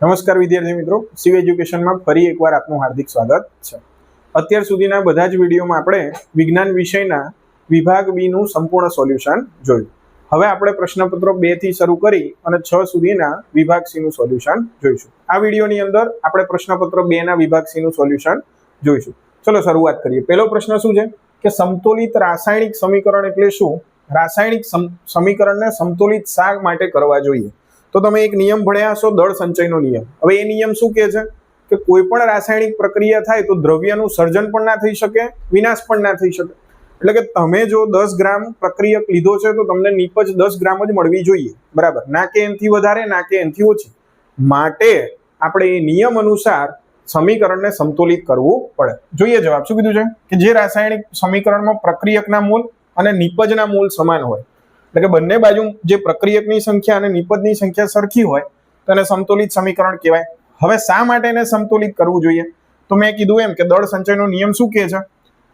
નમસ્કાર વિદ્યાર્થી મિત્રો, શિવ એજ્યુકેશનમાં ફરી એકવાર આપનું હાર્દિક સ્વાગત છે। અત્યાર સુધીના બધા જ વિડીયોમાં આપણે વિજ્ઞાન વિષયના વિભાગ બી નું સંપૂર્ણ સોલ્યુશન જોયું। હવે આપણે પ્રશ્નપત્રો 2 થી શરૂ કરી અને 6 સુધીના વિભાગ સી નું સોલ્યુશન જોઈશું। આ વિડીયોની અંદર આપણે પ્રશ્નપત્ર 2 ના વિભાગ સી નું સોલ્યુશન જોઈશું। ચલો શરૂઆત કરીએ। પહેલો પ્રશ્ન શું છે કે સમતોલિત રાસાયણિક સમીકરણ એટલે શું? રાસાયણિક સમીકરણને સમતોલિત શા માટે કરવા જોઈએ? તો તમે એક નિયમ ભણ્યા હશો, દળ સંચયનો નિયમ। હવે એ નિયમ શું કહે છે કે કોઈ પણ રાસાયણિક પ્રક્રિયા થાય તો દ્રવ્યનું સર્જન પણ ના થઈ શકે, વિનાશ પણ ના થઈ શકે। એટલે કે તમે જો 10 ગ્રામ પ્રક્રિયક લીધો છે તો તમને નીપજ 10 ગ્રામ જ મળવી જોઈએ, બરાબર? ના કે એનથી વધારે, ના કે એનથી ઓછી। માટે આપણે એ નિયમ અનુસાર સમીકરણને સમતોલિત કરવું પડે। જોઈએ જવાબ શું કીધું છે કે જે રાસાયણિક સમીકરણમાં પ્રક્રિયકના મૂળ અને નીપજના મૂળ સમાન હોય, એટલે કે બંને બાજુ જે પ્રક્રિયકની સંખ્યા અને નીપજની સંખ્યા સરખી હોય તો એને સમતોલિત સમીકરણ કહેવાય। હવે શા માટે એને સમતોલિત કરવું જોઈએ? તો મેં કીધું એમ કે દળ સંચયનો નિયમ શું કહે છે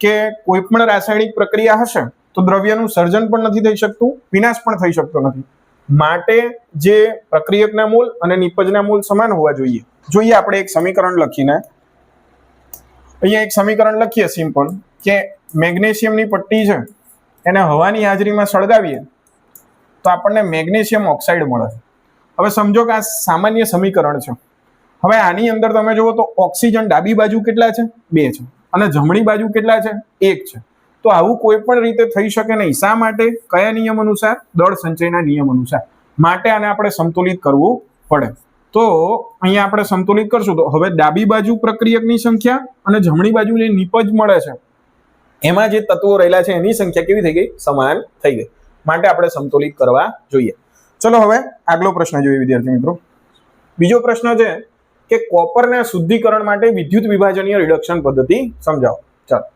કે કોઈ પણ રાસાયણિક પ્રક્રિયા હશે તો દ્રવ્યનું સર્જન પણ નથી થઈ શકતું, વિનાશ પણ થઈ શકતો નથી। માટે જે પ્રક્રિયકના મૂળ અને નીપજના મૂળ સમાન હોવા જોઈએ। જોઈએ આપણે એક સમીકરણ લખીને, અહીંયા એક સમીકરણ લખીએ સિમ્પલ કે મેગ્નેશિયમની પટ્ટી છે એને હવાની હાજરીમાં સળગાવીએ તો આપણને મેગ્નેશિયમ ઓક્સાઇડ મળે। હવે સમજો કે આ સામાન્ય સમીકરણ છે। હવે આની અંદર તમે જુઓ તો ઓક્સિજન ડાબી બાજુ કેટલા છે? 2 છે અને જમણી બાજુ કેટલા છે? 1 છે। તો આવું કોઈ પણ રીતે થઈ શકે નહીં। શા માટે? કયા નિયમ અનુસાર? દળ સંચયના નિયમ અનુસાર। માટે આને આપણે સમતોલિત કરવું પડે। તો અહીંયા આપણે સમતોલિત કરશું તો હવે ડાબી બાજુ પ્રક્રિયકની સંખ્યા અને જમણી બાજુ જે નીપજ મળે છે એમાં જે તત્વો રહેલા છે એની સંખ્યા કેવી થઈ ગઈ? સમાન થઈ ગઈ। માટે આપણે સમતોલિત કરવા જોઈએ। ચલો હવે આગલો પ્રશ્ન જોઈએ વિદ્યાર્થી મિત્રો। બીજો પ્રશ્ન છે કે કોપરના શુદ્ધિકરણ માટે વિદ્યુત વિભાજનીય રિડક્શન પદ્ધતિ સમજાવો। ચાલો,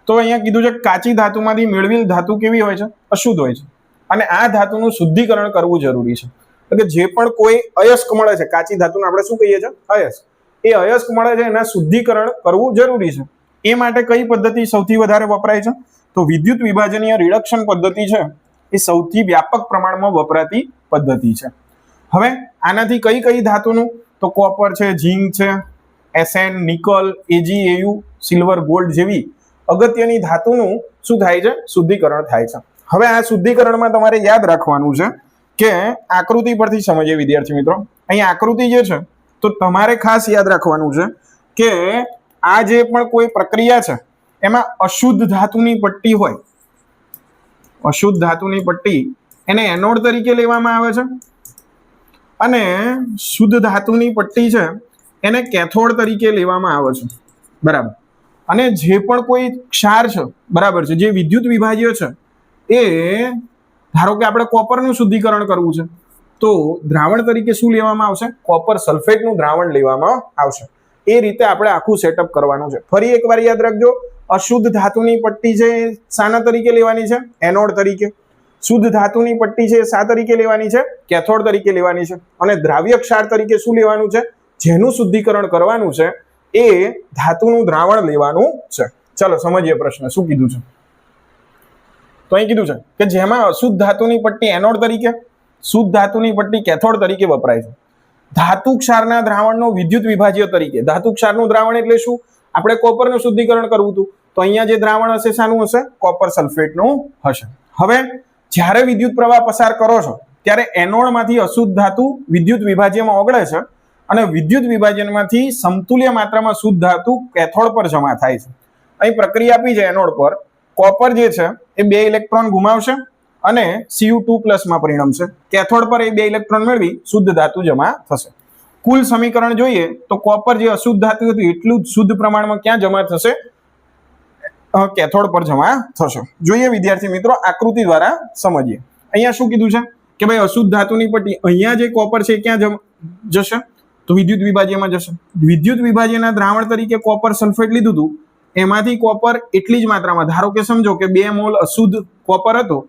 તો અહીંયા કીધું છે કાચી ધાતુમાંથી મેળવેલ ધાતુ કેવી હોય છે? અશુદ્ધ હોય છે અને આ ધાતુનું શુદ્ધિકરણ કરવું જરૂરી છે। એટલે કે જે પણ કોઈ અયસ્ક મળે છે, કાચી ધાતુને આપણે શું કહીએ છીએ? અયસ્ક। એ અયસ્ક મળે છે એના શુદ્ધિકરણ કરવું જરૂરી છે। એ માટે કઈ પદ્ધતિ સૌથી વધારે વપરાય છે? તો વિદ્યુત વિભાજનીય રિડક્શન પદ્ધતિ છે એ સૌથી વ્યાપક પ્રમાણમાં વપરાતી પદ્ધતિ છે। હવે આનાથી કઈ કઈ ધાતુનું? તો કોપર છે, ઝીંક છે, એસએન, નિકલ, એજીએયુ, સિલ્વર, ગોલ્ડ જેવી અગત્યની ધાતુનું શું થાય છે? શુદ્ધિકરણ થાય છે। હવે આ શુદ્ધિકરણમાં તમારે યાદ રાખવાનું છે કે આકૃતિ પરથી સમજીએ વિદ્યાર્થી મિત્રો। અહીં આકૃતિ જે છે તો તમારે ખાસ યાદ રાખવાનું છે કે આ જે પણ કોઈ પ્રક્રિયા છે એમાં અશુદ્ધ ધાતુની પટ્ટી હોય, અશુદ્ધ ધાતુની પટ્ટી એને એનોડ તરીકે લેવામાં આવે છે અને શુદ્ધ ધાતુની પટ્ટી છે એને કેથોડ તરીકે લેવામાં આવે છે, બરાબર? અને જે પણ કોઈ ક્ષાર છે, બરાબર છે, જે વિદ્યુત વિભાજ્ય છે એ ધારો કે આપણે કોપરનું શુદ્ધિકરણ કરવું છે તો દ્રાવણ તરીકે શું લેવામાં આવશે? કોપર સલ્ફેટનું દ્રાવણ લેવામાં આવશે। એ રીતે આપણે આખું સેટઅપ કરવાનું છે। ફરી એકવાર યાદ રાખજો, અશુદ્ધ ધાતુની પટ્ટી છે એ શાના તરીકે લેવાની છે? એનોડ તરીકે। શુદ્ધ ધાતુની પટ્ટી છે એ શા તરીકે લેવાની છે? કેથોડ તરીકે લેવાની છે। અને દ્રાવ્ય ક્ષાર તરીકે શું લેવાનું છે? જેનું શુદ્ધિકરણ કરવાનું છે એ ધાતુનું દ્રાવણ લેવાનું છે। ચલો સમજીએ પ્રશ્ન શું કીધું છે। તો અહીં કીધું છે કે જેમાં અશુદ્ધ ધાતુની પટ્ટી એનોડ તરીકે, શુદ્ધ ધાતુની પટ્ટી કેથોડ તરીકે વપરાય છે। ધાતુ ક્ષારના દ્રાવણનો વિદ્યુત વિભાજ્ય તરીકે, ધાતુ ક્ષારનું દ્રાવણ એટલે શું? આપણે કોપરનું શુદ્ધિકરણ કરવું હતું તો અહીંયા જે દ્રાવણ હશે શાનું હશે? કોપર સલ્ફેટનું હશે। હવે જ્યારે વિદ્યુત પ્રવાહ પસાર કરો છો ત્યારે એનોડમાંથી અશુદ્ધ ધાતુ વિદ્યુત વિભાજ્યમાં ઓગળે છે અને વિદ્યુત વિભાજનમાંથી સમતુલ્ય માત્રામાં શુદ્ધ ધાતુ કેથોડ પર જમા થાય છે। અહીં પ્રક્રિયા આપી છે એનોડ પર, કોપર જે છે એ 2 ઇલેક્ટ્રોન ગુમાવશે અને Cu2+ માં પરિણમશે। કેથોડ પર એ 2 ઇલેક્ટ્રોન મેળવી શુદ્ધ ધાતુ જમા થશે। કુલ સમીકરણ જોઈએ તો કોપર જે અશુદ્ધ ધાતુ હતું એટલું જ શુદ્ધ પ્રમાણમાં ક્યાં જમા થશે? કેથોડ પર જમા થશે। જોઈએ વિદ્યાર્થી મિત્રો આકૃતિ દ્વારા સમજીએ। અહીંયા શું કીધું છે કે ભાઈ અશુદ્ધ ધાતુની પટ્ટી, અહીંયા જે કોપર છે ક્યાં જશે? તો વિદ્યુત વિભાજ્યમાં જશે। વિદ્યુત વિભાજ્યના દ્રાવણ તરીકે કોપર સલ્ફેટ લીધું હતું, એમાંથી કોપર એટલી જ માત્રામાં, ધારો કે સમજો કે 2 મોલ અશુદ્ધ કોપર હતો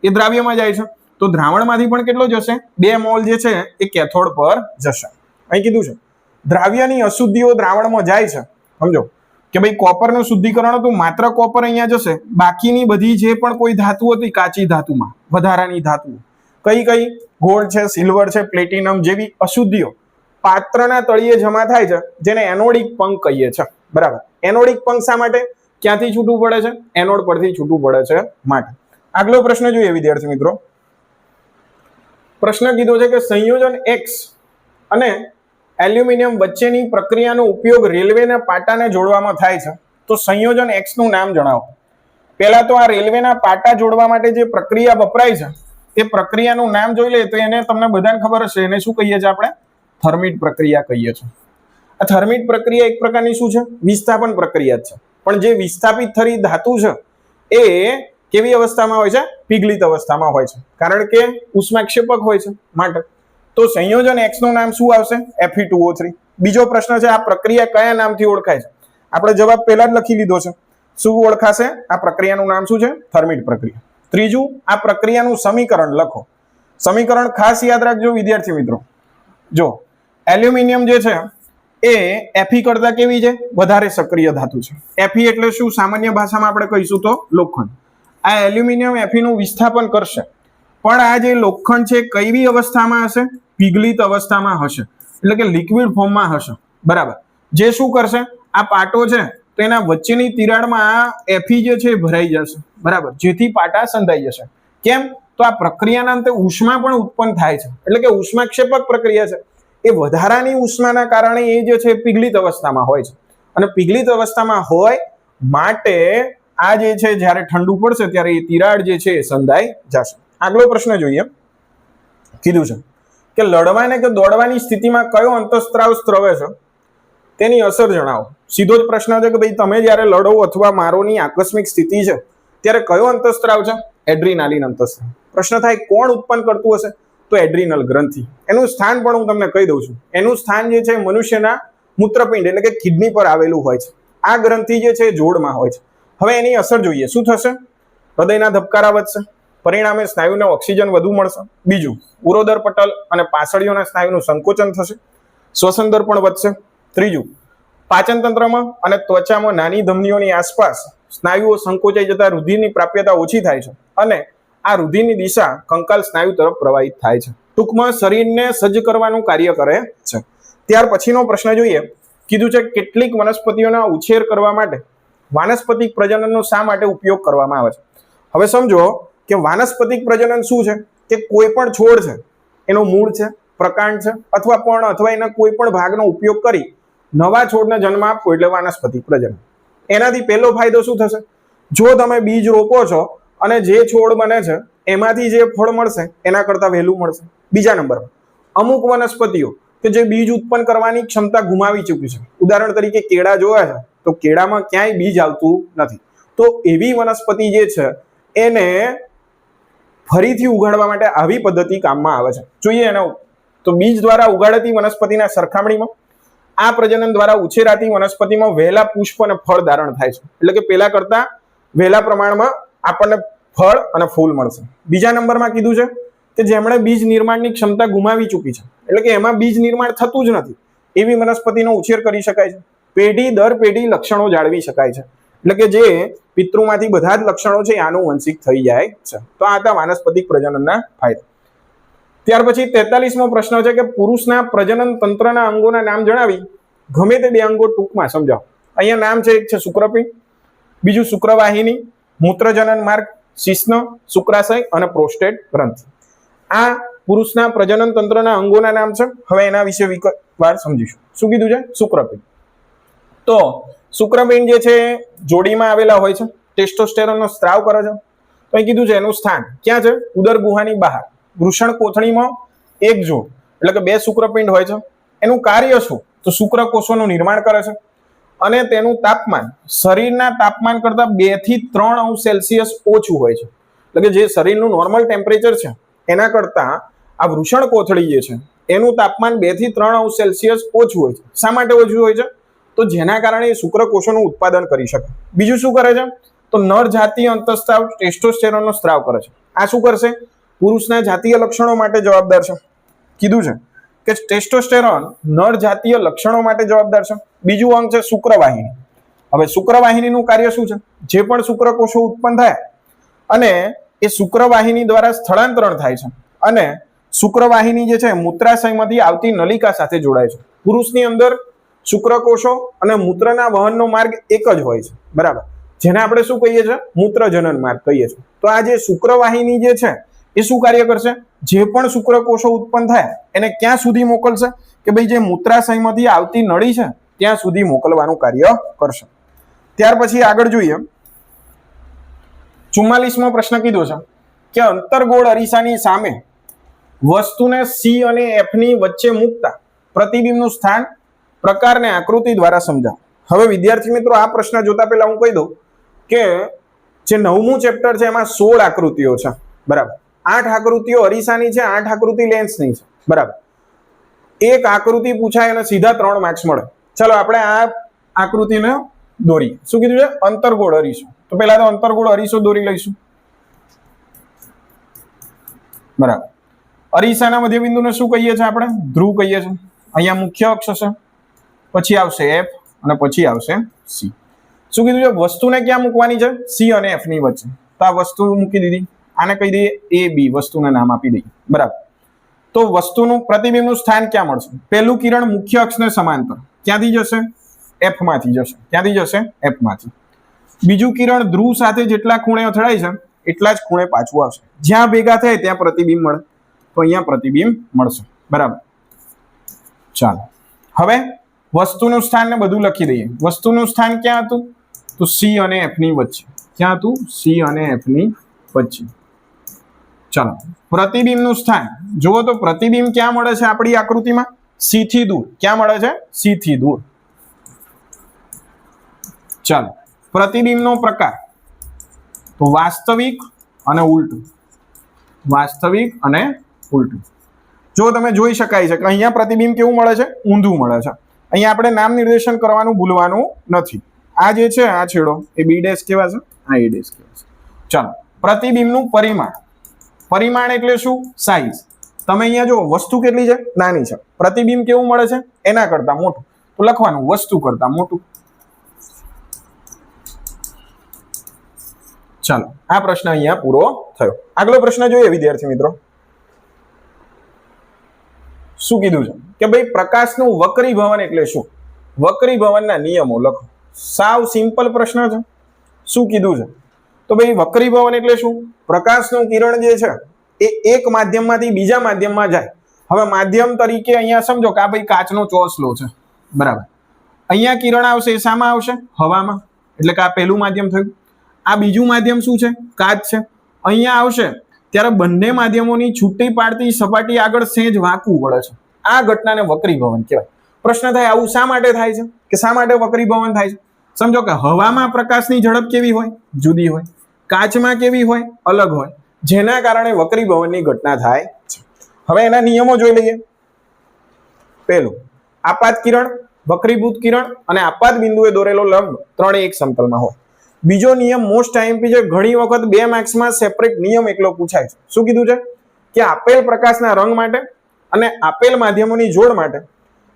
એ દ્રાવ્યમાં જાય છે તો દ્રાવણમાંથી પણ કેટલો જશે? 2 મોલ જે છે એ કેથોડ પર જશે। અહીં કીધું છે દ્રાવ્યની અશુદ્ધિઓ દ્રાવણમાં જાય છે। સમજો કે ભાઈ કોપરનું શુદ્ધિકરણ હતું, માત્ર કોપર અહીંયા જશે, બાકીની બધી જે પણ કોઈ ધાતુ હતી કાચી ધાતુમાં, વધારાની ધાતુ કઈ કઈ? ગોલ્ડ છે, સિલ્વર છે, પ્લેટિનમ જેવી અશુદ્ધિઓ પાત્રના તળિયે જમા થાય છે, જેને એનોડિક પંખ કહીએ છીએ. બરાબર. એનોડિક પંખ શા માટે? ક્યાંથી છૂટું પડે છે? એનોડ પરથી છૂટું પડે છે માટે. આગલો પ્રશ્ન જોઈએ વિદ્યાર્થી મિત્રો. પ્રશ્ન કીધો છે કે સંયોજન X અને એલ્યુમિનિયમ વચ્ચેની પ્રક્રિયાનો ઉપયોગ રેલવેના પાટાને જોડવામાં થાય છે, તો સંયોજન X નું નામ જણાવો. પહેલા તો આ રેલવેના પાટા જોડવા માટે જે પ્રક્રિયા વપરાય છે એ પ્રક્રિયાનું નામ જોઈ લે તો એને તમને બધાને ખબર હશે, એને શું કહીએ છીએ આપણે? થર્મિટ પ્રક્રિયા કહીએ છીએ. આ થર્મિટ પ્રક્રિયા એક પ્રકારની શું છે? વિસ્થાપન પ્રક્રિયા છે. પણ જે વિસ્થાપિત થતી ધાતુ છે એ કેવી અવસ્થામાં હોય છે? પીગલિત અવસ્થામાં હોય છે, કારણ કે ઉષ્માક્ષેપક હોય છે માટે. તો સંયોજન X નું નામ શું આવશે? Fe2O3. બીજો પ્રશ્ન છે આ પ્રક્રિયા કયા નામથી ઓળખાય છે? આપણે જવાબ પહેલા જ લખી લીધો છે. શું ઓળખાશે? આ પ્રક્રિયાનું નામ શું છે? થર્મિટ પ્રક્રિયા. ત્રીજું, આ પ્રક્રિયાનું સમીકરણ લખો. સમીકરણ ખાસ યાદ રાખજો વિદ્યાર્થી મિત્રો. જો એલ્યુમિનિયમ જે છે એ Fe કરતા કેવી છે? વધારે સક્રિય ધાતુ છે. Fe એટલે શું? સામાન્ય ભાષામાં આપણે કહીશું તો લોખંડ. આ એલ્યુમિનિયમ Fe નું વિસ્થાપન કરશે, પણ આ જે લોખંડ છે કેવી અવસ્થામાં હશે? પીગલિત અવસ્થામાં હશે, એટલે કે લિક્વિડ ફોર્મમાં હશે. બરાબર. જે શું કરશે? આ પાટો છે તો એના વચ્ચેની તિરાડમાં Fe જે છે ભરાઈ જશે. બરાબર. જેથી પાટા સંધાઈ જશે. કેમ? તો આ પ્રક્રિયાના અંતે ઉષ્મા પણ ઉત્પન્ન થાય છે, એટલે કે ઉષ્માક્ષેપક પ્રક્રિયા છે. એ વધારાની ઉષ્માના કારણે એ જે છે પીગલિત અવસ્થામાં હોય છે, અને પીગલિત અવસ્થામાં હોય માટે આ જે છે જ્યારે ઠંડુ પડશે ત્યારે એ તિરાડ જે છે એ સંધાઈ જશે. આગલો પ્રશ્ન જોઈએ. કીધું છે કે લડવાને કે દોડવાની સ્થિતિમાં કયો અંતઃસ્ત્રાવ સ્ત્રવે છે તેની અસર જણાવો. સીધો જ પ્રશ્ન છે કે ભાઈ તમે જ્યારે લડો અથવા મારોની આકસ્મિક સ્થિતિ છે ત્યારે કયો અંતઃસ્ત્રાવ છે? એડ્રીનાલિન અંતઃસ્ત્રાવ. પ્રશ્ન થાય કોણ ઉત્પન્ન કરતું હશે? તો એડ્રીનલ ગ્રંથિ. એનું સ્થાન પણ હું તમને કહી દઉં છું. એનું સ્થાન જે છે મનુષ્યના મૂત્રપિંડ એટલે કે કિડની પર આવેલું હોય છે. આ ગ્રંથિ જે છે જોડમાં હોય છે. હવે એની અસર જોઈએ. શું થશે? હૃદયના ધબકારા વધશે, પરિણામે સ્નાયુને ઓક્સિજન વધુ મળશે. બીજું, ઉરોદર પટલ અને પાસળીઓના સ્નાયુનું સંકોચન થશે, શ્વસન દર પણ વધશે. ત્રીજું, પાચન તંત્રમાં અને ત્વચામાં નાની ધમનીઓની આસપાસ સ્નાયુઓ સંકોચાઈ જતા રુધિરની પ્રાપ્યતા ઓછી થાય છે, અને આ રુધિરની દિશા કંકાલ સ્નાયુ તરફ પ્રવાહિત થાય છે. ટૂંકમાં શરીરને સજ્જ કરવાનું કાર્ય કરે છે. ત્યાર પછીનો પ્રશ્ન જોઈએ. કીધું છે કેટલીક વનસ્પતિઓના ઉછેર કરવા માટે વાનસ્પતિક પ્રજનનનો શા માટે ઉપયોગ કરવામાં આવે છે? હવે સમજો કે વાનસ્પતિક પ્રજનન શું છે? કે કોઈ પણ છોડ છે એનો મૂળ છે, પ્રકાંડ છે, અથવા પર્ણ અથવા એના કોઈ પણ ભાગનો ઉપયોગ કરી નવા છોડને જન્મ આપવો એટલે વાનસ્પતિક પ્રજનન. એનાથી પહેલો ફાયદો શું થશે? જો તમે બીજ રોપો છો અને જે છોડ બને છે એમાંથી જે ફળ મળશે એના કરતાં વહેલું મળશે. બીજા નંબરમાં, અમુક વનસ્પતિઓ કે જે બીજ ઉત્પન્ન કરવાની ક્ષમતા ગુમાવી ચૂકી છે, ઉદાહરણ તરીકે કેળા જોયા છે તો કેળામાં ક્યાંય બીજ આવતું નથી, તો એવી વનસ્પતિ જે છે એને ફરીથી ઉગાડવા માટે આવી પદ્ધતિ કામમાં આવે છે. જોઈએ એના તો બીજ દ્વારા ઉગાડતી વનસ્પતિના સરખામણીમાં આ પ્રજનન દ્વારા ઉછેરાતી વનસ્પતિમાં વહેલા પુષ્પ અને ફળ ધારણ થાય છે, એટલે કે પેલા કરતા વહેલા પ્રમાણમાં આપણને ફળ અને ફૂલ મળશે. બીજા નંબરમાં કીધું છે કે જેમણે બીજ નિર્માણની ક્ષમતા ગુમાવી ચૂકી છે, એટલે કે એમાં બીજ નિર્માણ થતું જ નથી, એવી વનસ્પતિનો ઉછેર કરી શકાય છે. પેઢી દર પેઢી લક્ષણો જાળવી શકાય છે, એટલે કે જે પિતૃમાંથી બધા જ લક્ષણો છે આનુવંશિક થઈ જાય છે. તો આ હતા વાનસ્પતિક પ્રજનનના ફાયદા. ત્યાર પછી 43મો પ્રશ્ન છે કે પુરુષના પ્રજનન તંત્રના અંગોના નામ જણાવી ગમે તે બે અંગો ટૂંકમાં સમજાવો. અહીંયા નામ છે, એક છે શુક્રપિંડ, બીજું શુક્રવાહિની, મૂત્રજનન માર્ગ, શિશ્ન, શુક્રાશય અને પ્રોસ્ટેટ ગ્રંથિ. આ પુરુષના પ્રજનન તંત્રના અંગોના નામ છે. હવે એના વિશે વિગતવાર સમજીશું. શું કીધું છે? શુક્રપિંડ. તો શુક્રપિંડ જે છે જોડીમાં આવેલા હોય છે, ટેસ્ટોસ્ટેરોનનો સ્ત્રાવ કરે છે. તો અહીં કીધું છે એનું સ્થાન ક્યાં છે? ઉદર ગુહાની બહાર વૃષણ કોથળીમાં એક જોડ, એટલે કે બે શુક્રપિંડ હોય છે. એનું કાર્ય શું? તો શુક્રકોષોનું નિર્માણ કરે છે, અને તેનું તાપમાન શરીરના તાપમાન કરતા 2 થી 3 અંશ સેલ્સિયસ ઓછું હોય છે, એટલે કે જે શરીરનું નોર્મલ ટેમ્પરેચર છે એના કરતા આ વૃષણ કોથળી જે છે એનું તાપમાન 2 થી 3 અંશ સેલ્સિયસ ઓછું હોય છે. શા માટે ઓછું હોય છે? તો જેના કારણે એ શુક્રકોષોનું ઉત્પાદન કરી શકે. બીજું શું કરે છે? તો નર જાતીય અંતઃસ્ત્રાવ ટેસ્ટોસ્ટેરોનનો સ્ત્રાવ કરે છે. આ શું કરશે? પુરુષના જાતીય લક્ષણો માટે જવાબદાર છે. કીધું છે કે ટેસ્ટોસ્ટેરોન નર જાતીય લક્ષણો માટે જવાબદાર છે. બીજું અંગ છે શુક્રવાહિની. હવે શુક્રવાહિનીનું કાર્ય શું છે? જે પણ શુક્રકોષો ઉત્પન્ન થાય અને એ શુક્રવાહિની દ્વારા સ્થળાંતરણ થાય છે, અને શુક્રવાહિની જે છે મૂત્રાશયમાંથી આવતી નલિકા સાથે જોડાય છે. પુરુષની અંદર શુક્રકોષો અને મૂત્રના વહનનો માર્ગ એક જ હોય છે, બરાબર, જેને આપણે શું કહીએ છીએ? મૂત્રજનન માર્ગ કહીએ છીએ. તો આ જે શુક્રવાહિની જે છે એ શું કાર્ય કરશે? જે પણ શુક્રકોષો ઉત્પન્ન થાય એને ક્યાં સુધી મોકલશે? કે ભાઈ જે મૂત્રાશયમાંથી આવતી નળી છે ત્યાં સુધી મોકલવાનું કાર્ય કરશે. ત્યાર પછી આગળ જોઈએ, 44મો પ્રશ્ન કીધો છે કે અંતર્ગોળ અરીસાની સામે વસ્તુને સી અને એફ ની વચ્ચે મૂકતા પ્રતિબિંબનું સ્થાન, પ્રકાર ને આકૃતિ દ્વારા સમજાવો. હવે વિદ્યાર્થી મિત્રો, આ પ્રશ્ન જોતા પહેલા હું કહી દઉં કે જે 9મું ચેપ્ટર છે એમાં 16 આકૃતિઓ છે, બરાબર. 8 આકૃતિઓ અરીસાની છે, 8 આકૃતિ લેન્સની છે, બરાબર. એક આકૃતિ પૂછાય અને સીધા 3 માર્ક્સ મળે. ચલો આપણે આ આકૃતિને દોરીએ. શું કીધું છે? અંતર્ગોળ અરીસો. તો પહેલા તો અંતર્ગોળ અરીસો દોરી લઈશું, બરાબર. અરીસાના મધ્યબિંદુને શું કહીએ છીએ આપણે? ધ્રુવ કહીએ છીએ. અહીંયા મુખ્ય અક્ષ હશે, પછી આવશે એફ અને પછી આવશે સી. શું કીધું છે? વસ્તુને ક્યાં મૂકવાની છે? સી અને એફ ની વચ્ચે. તો આ વસ્તુ મૂકી દીધી, આને કહી દઈએ એ બી, વસ્તુને નામ આપી દઈએ, બરાબર. તો વસ્તુનું પ્રતિબિંબનું સ્થાન ક્યાં મળશે? પહેલું કિરણ મુખ્ય અક્ષને સમાંતર ક્યાંથી જશે? એફ માંથી જશે. ક્યાંથી જશે? એફ માંથી. બીજું કિરણ ધ્રુવ સાથે જેટલા ખૂણે અથડાય છે એટલા જ ખૂણે પાછું આવશે. જ્યાં ભેગા થાય ત્યાં પ્રતિબિંબ મળે, તો અહીંયા પ્રતિબિંબ મળશે, બરાબર. ચાલો હવે વસ્તુનું સ્થાન ને બધું લખી દઈએ. વસ્તુનું સ્થાન ક્યાં હતું? તો સી અને એફ ની વચ્ચે. ક્યાં હતું? સી અને એફ ની વચ્ચે. ચાલો પ્રતિબિંબનું સ્થાન જુઓ તો પ્રતિબિંબ ક્યાં મળે છે આપણી આકૃતિમાં? સી થી દૂર. ક્યાં મળે છે? સી થી દૂર. ચાલો પ્રતિબિંબનો પ્રકાર તો વાસ્તવિક અને ઉલટું. વાસ્તવિક અને ઉલટું. જો તમે જોઈ શકાય છે કે અહીંયા પ્રતિબિંબ કેવું મળે છે? ઊંધું મળે છે. અહીંયા આપણે નામ નિર્દેશન કરવાનું ભૂલવાનું નથી. આ જે છે આ છેડો એ બી ડેશ કહેવાય છે, આ એ ડેશ કહેવાય છે. ચાલો પ્રતિબિંબનું પરિમાણ. પરિમાણ એટલે શું? સાઈઝ. તમે અહીંયા જો વસ્તુ કેટલી છે? નાની છે. પ્રતિબિંબ કેવું મળે છે? એના કરતા મોટું. તો લખવાનું વસ્તુ કરતા મોટું. ચાલો આ પ્રશ્ન અહીંયા પૂરો થયો. આગલો પ્રશ્ન જોઈએ વિદ્યાર્થી મિત્રો. શું કીધું છે કે ભાઈ પ્રકાશનું વક્રીભવન એટલે શું? વક્રીભવનના નિયમો લખો. સાવ સિમ્પલ પ્રશ્ન છે. શું કીધું છે? તો ભાઈ વક્રીભવન એટલે શું? પ્રકાશનું કિરણ જે છે એ એક માધ્યમમાંથી બીજા માધ્યમમાં જાય. હવે માધ્યમ તરીકે અહીંયા સમજો કે આ ભાઈ કાચનો ચોસલો છે, બરાબર. અહીંયા કિરણ આવશે એ શામાં આવશે? હવામાં. એટલે કે આ પહેલું માધ્યમ થયું. આ બીજું માધ્યમ શું છે? કાચ છે. અહીંયા આવશે ત્યારે બંને માધ્યમોની છૂટી પાડતી સપાટી આગળ સેજ વાંકવું પડે છે. આ ઘટનાને વક્રીભવન કહેવાય. પ્રશ્ન થાય આવું શા માટે થાય છે? કે શા માટે વક્રીભવન થાય છે? સમજો કે હવામાં પ્રકાશની ઝડપ કેવી હોય? જુદી હોય. કાચમાં કેવી હોય? અલગ હોય. જેના કારણે વક્રીભવનની ઘટના થાય છે. હવે એના નિયમો જોઈ લઈએ. પહેલું, આપાત કિરણ, વક્રીભૂત કિરણ અને આપાત બિંદુએ દોરેલો લંબ ત્રણેય એક સમતલમાં હોય. બીજો નિયમ મોસ્ટ આઈએમપી છે. ઘણી વખત 2 માર્ક્સમાં સેપરેટ નિયમ એકલો પૂછાય છે. શું કીધું છે? કે આપેલ પ્રકાશના રંગ માટે અને આપેલ માધ્યમોની જોડ માટે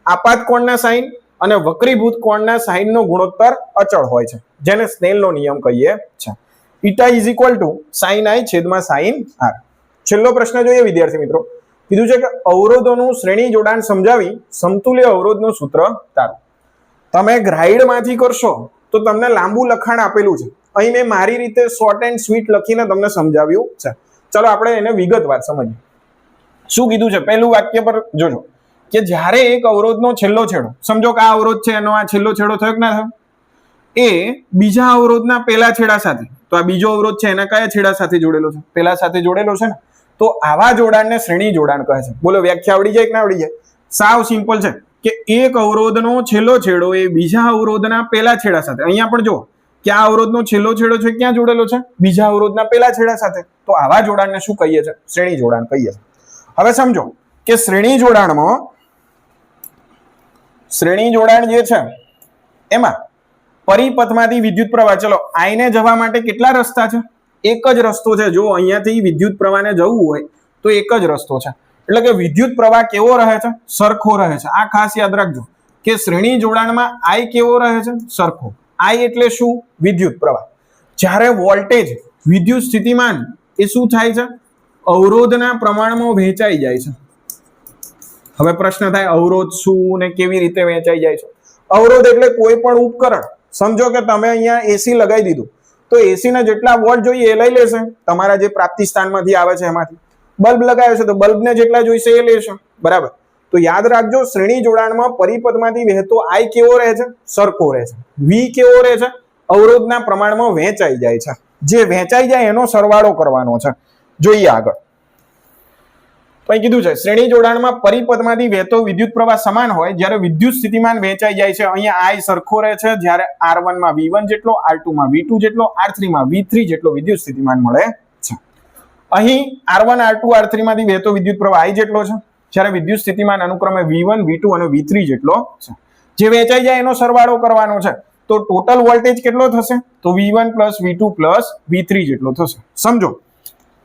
આપાત કોણના સાઇન અને વક્રીભૂત કોણના સાઇનનો ગુણોત્તર અચળ હોય છે, જેને સ્નેલનો નિયમ કહીએ છે. Eta is equal to sign આઈ છેદમાં સાઇન આર. છેલ્લો પ્રશ્ન જોઈએ વિદ્યાર્થી મિત્રો. કીધું છે કે અવરોધોનું શ્રેણી જોડાણ સમજાવી સમતુલ્ય અવરોધનું સૂત્ર તારો. તમે ગ્રાઇડમાંથી કરશો તો તમને લાંબુ લખાણ આપેલું છે. અહીં મેં મારી રીતે શોર્ટ એન્ડ સ્વીટ લખીને તમને સમજાવ્યું છે. ચલો આપણે એને વિગતવાર સમજીએ. શું કીધું છે? પહેલું વાક્ય પર જોજો કે જ્યારે એક અવરોધનો છેલ્લો છેડો, સમજો કે આ અવરોધ છે એનો આ છેલ્લો છેડો થયો કે ના થયો, એ બીજા અવરોધના પહેલા છેડા સાથે, તો આ બીજો અવરોધ છે એના કયા છેડા સાથે જોડેલો છે? પહેલા સાથે જોડેલો છે ને. તો આવા જોડાણને શ્રેણી જોડાણ કહે છે. બોલો વ્યાખ્યા આવડી જાય કે ના આવડી જાય? સાવ સિમ્પલ છે કે એક અવરોધનો છેલ્લો છેડો એ બીજા અવરોધના પહેલા છેડા સાથે. અહીંયા પણ જો કે આ અવરોધનો છેલ્લો છેડો છે ક્યાં જોડેલો છે? બીજા અવરોધના પહેલા છેડા સાથે. તો આવા જોડાણને શું કહીએ છીએ? શ્રેણી જોડાણ કહીએ છીએ. હવે સમજો કે શ્રેણી જોડાણમાં શ્રેણી જોડાણ જે છે એમાં પરિપથમાંથી વિદ્યુત પ્રવાહ, ચલો આઈને જવા માટે કેટલા રસ્તા છે? એક જ રસ્તો છે. જો અહીંયાથી વિદ્યુત પ્રવાહને જવું હોય તો એક જ રસ્તો છે. એટલે કે વિદ્યુત પ્રવાહ કેવો રહે છે? સરખો રહે છે. આ ખાસ યાદ રાખજો કે શ્રેણી જોડાણમાં આઈ કેવો રહે છે? સરખો. આઈ એટલે શું? વિદ્યુત પ્રવાહ. જ્યારે વોલ્ટેજ, વિદ્યુત સ્થિતિમાન એ શું થાય છે? અવરોધના પ્રમાણમાં વહેંચાઈ જાય છે. હવે પ્રશ્ન થાય અવરોધ શું ને કેવી રીતે વહેંચાઈ જાય છે? અવરોધ એટલે કોઈ પણ ઉપકરણ. સમજો કે તમે અહીંયા એસી લગાવી દીધું તો એસી ના જેટલા વોલ્ટ જોઈએ એ લઈ લેશે તમારા જે પ્રાપ્તિ સ્થાનમાંથી આવે છે એમાંથી. બલ્બ લગાવ્યો છે તો બલ્બને જેટલા જોઈશે એ લેશે, બરાબર. તો યાદ રાખજો, શ્રેણી જોડાણમાં પરિપથમાંથી વહેતો I કેવો રહે છે? સરખો રહે છે. V કેવો રહે છે? અવરોધના પ્રમાણમાં વહેંચાઈ જાય છે. જે વહેંચાઈ જાય એનો સરવાળો કરવાનો છે. જોઈએ આગળ. તો અહીં કીધું છે શ્રેણી જોડાણમાં પરિપથમાંથી વહેતો વિદ્યુત પ્રવાહ સમાન હોય જ્યારે વિદ્યુત સ્થિતિમાન વહેંચાઈ જાય છે. અહીંયા I સરખો રહે છે જ્યારે R1 માં V1 જેટલો, R2 માં V2 જેટલો, R3 માં V3 જેટલો વિદ્યુત સ્થિતિમાન મળે છે. અહીં R1 R2 R3 માંથી વહેતો વિદ્યુત પ્રવાહ I જેટલો છે જ્યારે વિદ્યુત સ્થિતિમાન અનુક્રમે V1 V2 અને V3 જેટલો છે. જે વહેંચાઈ જાય એનો સરવાળો કરવાનો છે. તો ટોટલ વોલ્ટેજ કેટલો થશે? તો V1 V2 V3 જેટલો થશે. સમજો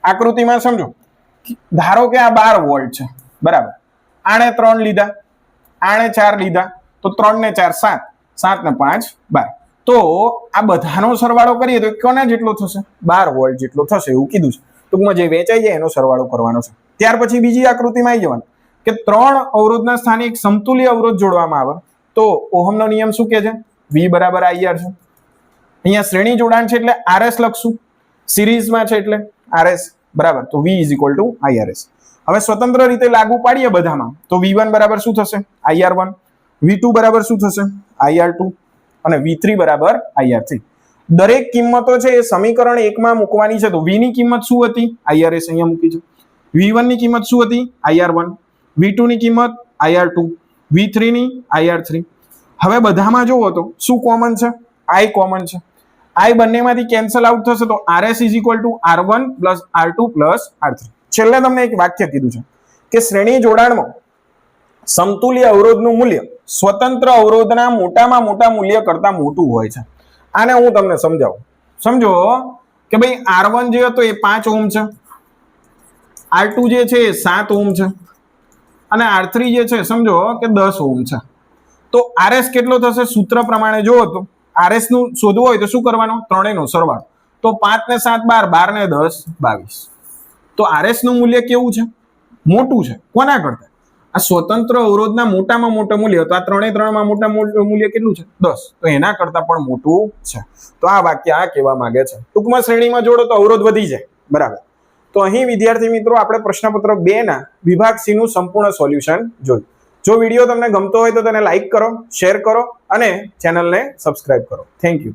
આકૃતિમાં, સમજો. ધારો કે આ 12 વોલ્ટ છે, બરાબર. આણે 3 લીધા, આણે 4 લીધા, તો 3 ને 4 7, 7 ને 5 12. તો આ બધાનો સરવાળો કરીએ તો કોના જેટલો થશે? 12 વોલ્ટ જેટલો થશે એવું કીધું છે. ટૂંકમાં જે વેચાઈ જાય એનો સરવાળો કરવાનો છે. ત્યાર પછી બીજી આકૃતિમાં આવી જવાનું કે 3 અવરોધના સ્થાને એક સમતુલ્ય અવરોધ જોડવામાં આવે તો ઓહમનો નિયમ શું કહે છે? V બરાબર IR છે. અહીંયા શ્રેણી જોડાણ છે એટલે RS લખશું, સિરીઝમાં છે એટલે RS, બરાબર. તો V = IRS. હવે સ્વતંત્ર રીતે લાગુ પાડીએ બધામાં તો V1 બરાબર શું થશે? IR1. V2 બરાબર શું થશે? IR2. અને V3 બરાબર IR3. દરેક કિંમતો છે એ સમીકરણ 1 માં મૂકવાની છે. તો V ની કિંમત શું હતી? IRS અહીંયા મૂકી છે. V1 ની કિંમત શું હતી? IR1. V2 ની કિંમત IR2. V3 ની IR3. હવે બધામાં જોવો તો શું કોમન છે? I કોમન છે. I બંનેમાંથી કેન્સલ આઉટ થશે તો RS = R1 + R2 + R3. છેલ્લે તમને એક વાક્ય કીધું છે કે શ્રેણી જોડાણમાં સમતુલ્ય અવરોધનું મૂલ્ય સ્વતંત્ર અવરોધના મોટામાં મોટા મૂલ્ય કરતા મોટું હોય છે. આને હું તમને સમજાવું. સમજો કે ભાઈ R1 જે હતો એ 5 ઓહમ છે, R2 જે છે એ 7 ઓહમ છે અને R3 જે છે સમજો કે 10 ઓહમ છે. તો RS કેટલો થશે? સૂત્ર પ્રમાણે જોવો તો RS નું શોધવું હોય તો શું કરવાનું? ત્રણેયનો સરવાળો. તો 5 ને 7 12, 12 ને 10 22. તો RS નું મૂલ્ય કેવું છે? મોટું છે. કોના કરતા? આ સ્વતંત્ર અવરોધના મોટામાં મોટા મૂલ્ય. તો આ ત્રણેયમાં મોટા મૂલ્ય કેટલું છે? 10. તો એના કરતા પણ મોટું છે. તો આ વાક્ય આ કહેવા માંગે છે. ટૂંકમાં શ્રેણીમાં જોડો તો અવરોધ વધી જાય, બરાબર. તો અહીં વિદ્યાર્થી મિત્રો આપણે પ્રશ્નપત્ર 2 ના વિભાગ C નું સંપૂર્ણ સોલ્યુશન જોયું. જો વિડીયો તમને ગમતો હોય તો તેને લાઈક કરો, શેર કરો અને ચેનલને સબસ્ક્રાઇબ કરો. Thank you.